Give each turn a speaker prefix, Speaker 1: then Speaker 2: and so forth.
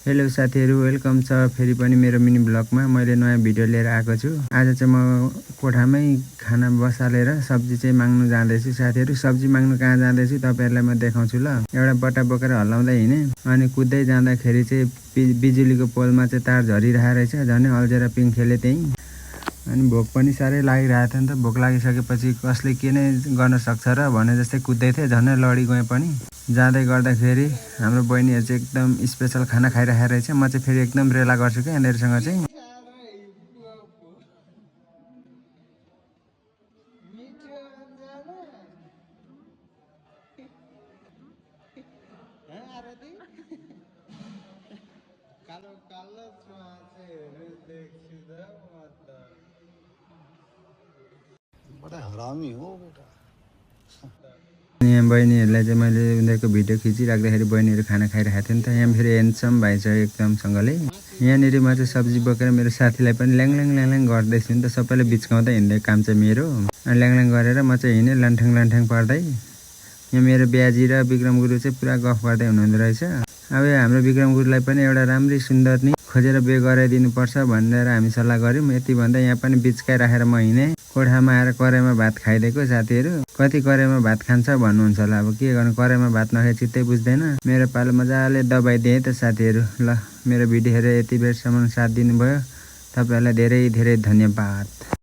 Speaker 1: Hello साथीहरु, welcome छ फेरि पनि मेरो मिनी ब्लगमा। मैले नयाँ भिडियो लिएर आएको छु। आज चाहिँ म कोठामै खाना बसालेर सब्जी चाहिँ माग्नु जाँदैछु। साथीहरु, सब्जी माग्नु कहाँ जाँदैछु तपाईहरुलाई म देखाउँछु ल। एउटा बट्टा बोकेर हल्लाउँदै हिँडे अनि कुद्दै जाँदाखेरि चाहिँ बिजुलीको पोलमा चाहिँ तार झरिरहेको रहेछ। झनै अल्झेर पिङ खेले त्यही। अनि भोक पनि साह्रै लागिरहेको थियो नि त। भोक लागिसकेपछि कसले के नै गर्न सक्छ र भने जस्तै कुद्दै थिए। झनै लडी गए पनि। जाँदै गर्दाखेरि हाम्रो बहिनीहरु चाहिँ एकदम स्पेशल खाना खाइरहेको रहेछ। म चाहिँ फेरि एकदम रेला गर्छु के यिनीहरुसँग चाहिँ।
Speaker 2: बड़ा हरामी हो बेटा।
Speaker 1: यहाँ बहिनीहरुलाई चाहिँ मैले उनीहरुको भिडियो खिचिराख्दाखेरि बहिनीहरु खाना खाइरहेको थियो नि त। यहाँ फेरि ह्यान्डसम भाइ छ एकदमसँगले। यहाँनिर म चाहिँ सब्जी बोकेर मेरो साथीलाई पनि ल्याङ ल्याङ गर्दैछु नि त। सबैले बिचकाउँदै हिँड्दै काम चाहिँ मेरो। अनि ल्याङ गरेर म चाहिँ हिँडेँ लान्ठाङ पर्दै। यहाँ मेरो ब्याजी र विक्रम गुरु चाहिँ पुरा गफ गर्दै हुनुहुँदो रहेछ। अब हाम्रो विक्रम गुरुलाई पनि एउटा राम्रै सुन्दर नि खोजेर बिहे गराइदिनु पर्छ भनेर हामी सल्लाह गर्यौं। यति भन्दा यहाँ पनि बिचकाइ म हिँडेँ। कोठामा आएर कराईमा भात खाइदिएको। साथीहरु, कति कराईमा भात खान्छ भन्नुहुन्छ होला। अब के गर्नु, कराईमा भात नखाए चित्तै बुझ्दैन। मेरो पालो मजाले दबाइदिएँ त साथीहरु। ल, मेरो भिडियो हेरेर यति बेरसम्म साथ दिनुभयो। तपाईहरुलाई धेरै धेरै धन्यवाद।